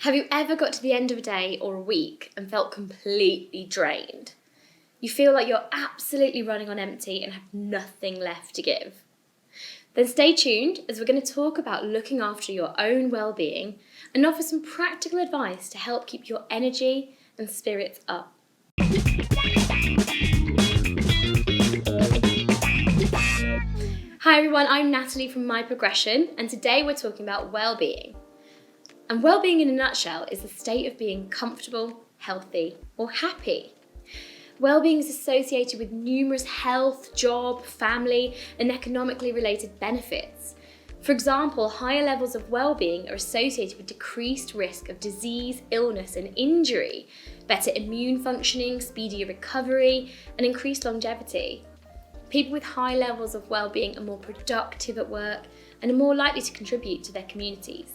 Have you ever got to the end of a day or a week and felt completely drained? You feel like you're absolutely running on empty and have nothing left to give? Then stay tuned as we're going to talk about looking after your own well-being and offer some practical advice to help keep your energy and spirits up. Hi everyone, I'm Natalie from My Progression, and today we're talking about well-being. And well-being in a nutshell is the state of being comfortable, healthy, or happy. Well-being is associated with numerous health, job, family, and economically related benefits. For example, higher levels of well-being are associated with decreased risk of disease, illness, and injury, better immune functioning, speedier recovery, and increased longevity. People with high levels of well-being are more productive at work and are more likely to contribute to their communities.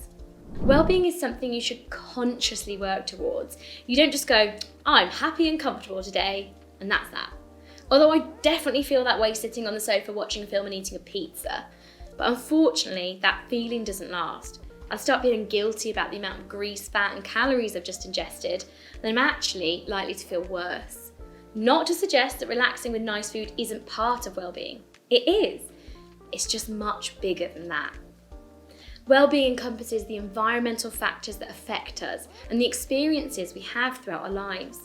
Well-being is something you should consciously work towards. You don't just go, I'm happy and comfortable today, and that's that. Although I definitely feel that way sitting on the sofa watching a film and eating a pizza. But unfortunately, that feeling doesn't last. I start feeling guilty about the amount of grease, fat, and calories I've just ingested, and I'm actually likely to feel worse. Not to suggest that relaxing with nice food isn't part of well-being. It is. It's just much bigger than that. Well-being encompasses the environmental factors that affect us and the experiences we have throughout our lives.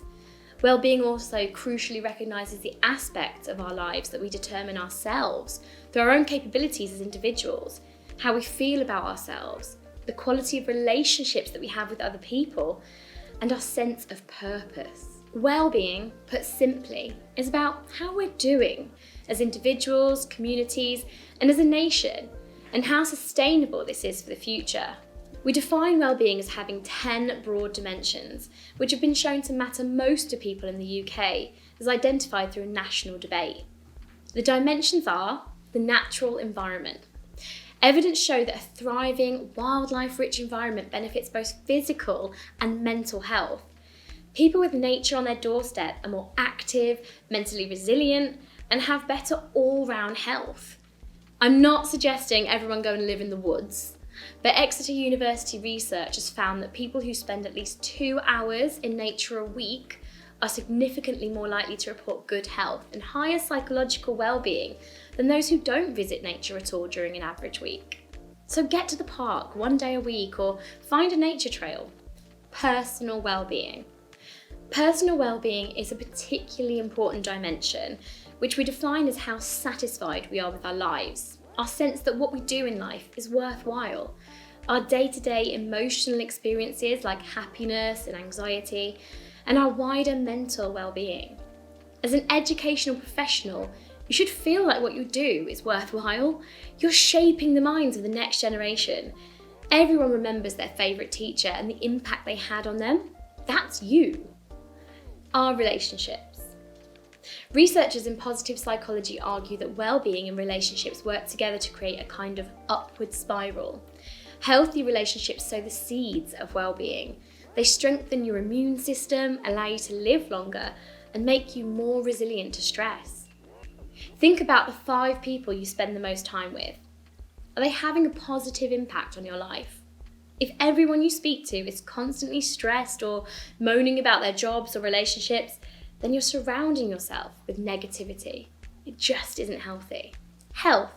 Well-being also crucially recognises the aspects of our lives that we determine ourselves through our own capabilities as individuals, how we feel about ourselves, the quality of relationships that we have with other people, and our sense of purpose. Well-being, put simply, is about how we're doing as individuals, communities, and as a nation, and how sustainable this is for the future. We define well-being as having 10 broad dimensions, which have been shown to matter most to people in the UK, as identified through a national debate. The dimensions are the natural environment. Evidence show that a thriving, wildlife-rich environment benefits both physical and mental health. People with nature on their doorstep are more active, mentally resilient, and have better all-round health. I'm not suggesting everyone go and live in the woods, but Exeter University research has found that people who spend at least 2 hours in nature a week are significantly more likely to report good health and higher psychological well-being than those who don't visit nature at all during an average week. So get to the park 1 day a week or find a nature trail. Personal well-being. Personal well-being is a particularly important dimension, which we define as how satisfied we are with our lives, our sense that what we do in life is worthwhile, our day-to-day emotional experiences like happiness and anxiety, and our wider mental well-being. As an educational professional, you should feel like what you do is worthwhile. You're shaping the minds of the next generation. Everyone remembers their favourite teacher and the impact they had on them. That's you. Our relationships. Researchers in positive psychology argue that well-being and relationships work together to create a kind of upward spiral. Healthy relationships sow the seeds of well-being. They strengthen your immune system, allow you to live longer, and make you more resilient to stress. Think about the 5 people you spend the most time with. Are they having a positive impact on your life? If everyone you speak to is constantly stressed or moaning about their jobs or relationships, then you're surrounding yourself with negativity. It just isn't healthy. Health.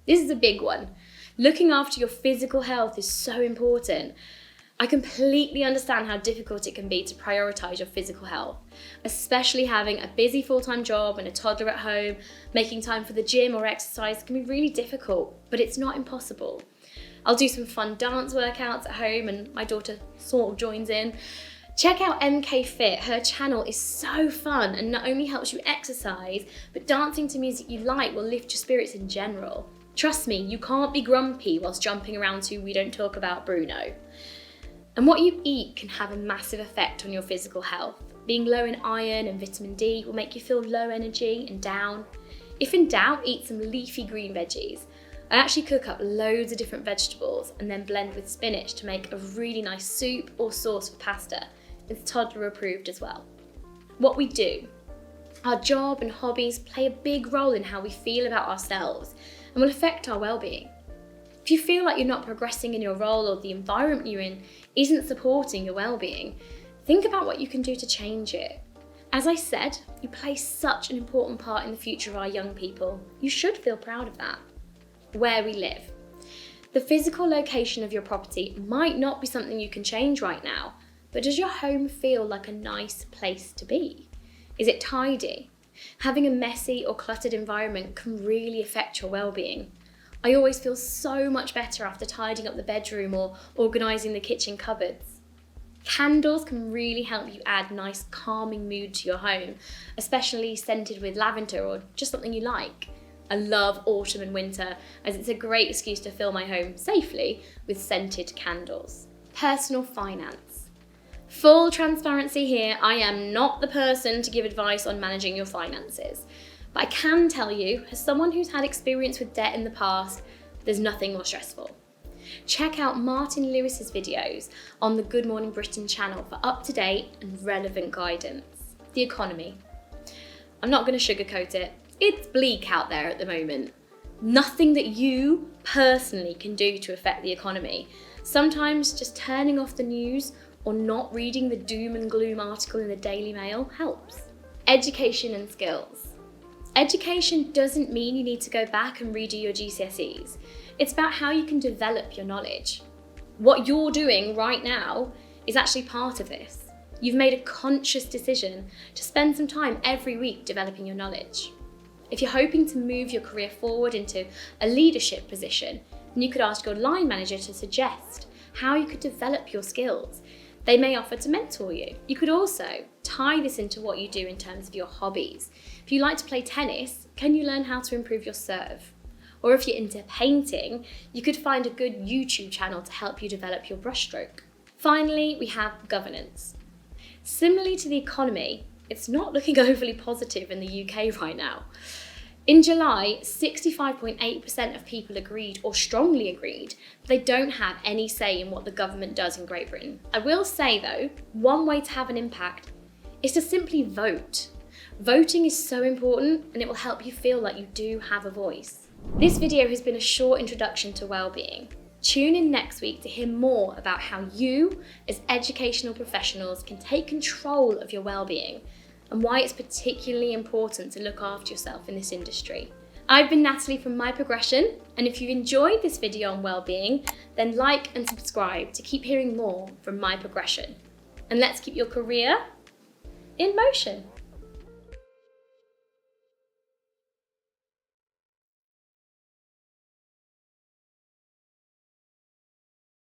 This is a big one. Looking after your physical health is so important. I completely understand how difficult it can be to prioritise your physical health, especially having a busy full-time job and a toddler at home. Making time for the gym or exercise can be really difficult, but it's not impossible. I'll do some fun dance workouts at home and my daughter sort of joins in. Check out MK Fit. Her channel is so fun and not only helps you exercise, but dancing to music you like will lift your spirits in general. Trust me, you can't be grumpy whilst jumping around to We Don't Talk About Bruno. And what you eat can have a massive effect on your physical health. Being low in iron and vitamin D will make you feel low energy and down. If in doubt, eat some leafy green veggies. I actually cook up loads of different vegetables and then blend with spinach to make a really nice soup or sauce for pasta. It's toddler approved as well. What we do. Our job and hobbies play a big role in how we feel about ourselves and will affect our well-being. If you feel like you're not progressing in your role or the environment you're in isn't supporting your well-being, think about what you can do to change it. As I said, you play such an important part in the future of our young people. You should feel proud of that. Where we live. The physical location of your property might not be something you can change right now, but does your home feel like a nice place to be? Is it tidy? Having a messy or cluttered environment can really affect your well-being. I always feel so much better after tidying up the bedroom or organising the kitchen cupboards. Candles can really help you add nice calming mood to your home, especially scented with lavender or just something you like. I love autumn and winter as it's a great excuse to fill my home safely with scented candles. Personal finance. Full transparency here, I am not the person to give advice on managing your finances. But I can tell you, as someone who's had experience with debt in the past, there's nothing more stressful. Check out Martin Lewis's videos on the Good Morning Britain channel for up-to-date and relevant guidance. The economy. I'm not going to sugarcoat it. It's bleak out there at the moment. Nothing that you personally can do to affect the economy. Sometimes just turning off the news or not reading the doom and gloom article in the Daily Mail helps. Education and skills. Education doesn't mean you need to go back and redo your GCSEs. It's about how you can develop your knowledge. What you're doing right now is actually part of this. You've made a conscious decision to spend some time every week developing your knowledge. If you're hoping to move your career forward into a leadership position, then you could ask your line manager to suggest how you could develop your skills. They may offer to mentor you. You could also tie this into what you do in terms of your hobbies. If you like to play tennis, can you learn how to improve your serve? Or if you're into painting, you could find a good YouTube channel to help you develop your brushstroke. Finally, we have governance. Similarly to the economy, it's not looking overly positive in the UK right now. In July, 65.8% of people agreed or strongly agreed that they don't have any say in what the government does in Great Britain. I will say though, one way to have an impact is to simply vote. Voting is so important and it will help you feel like you do have a voice. This video has been a short introduction to wellbeing. Tune in next week to hear more about how you, as educational professionals, can take control of your wellbeing and why it's particularly important to look after yourself in this industry. I've been Natalie from My Progression, and if you've enjoyed this video on wellbeing, then like and subscribe to keep hearing more from My Progression. And let's keep your career in motion.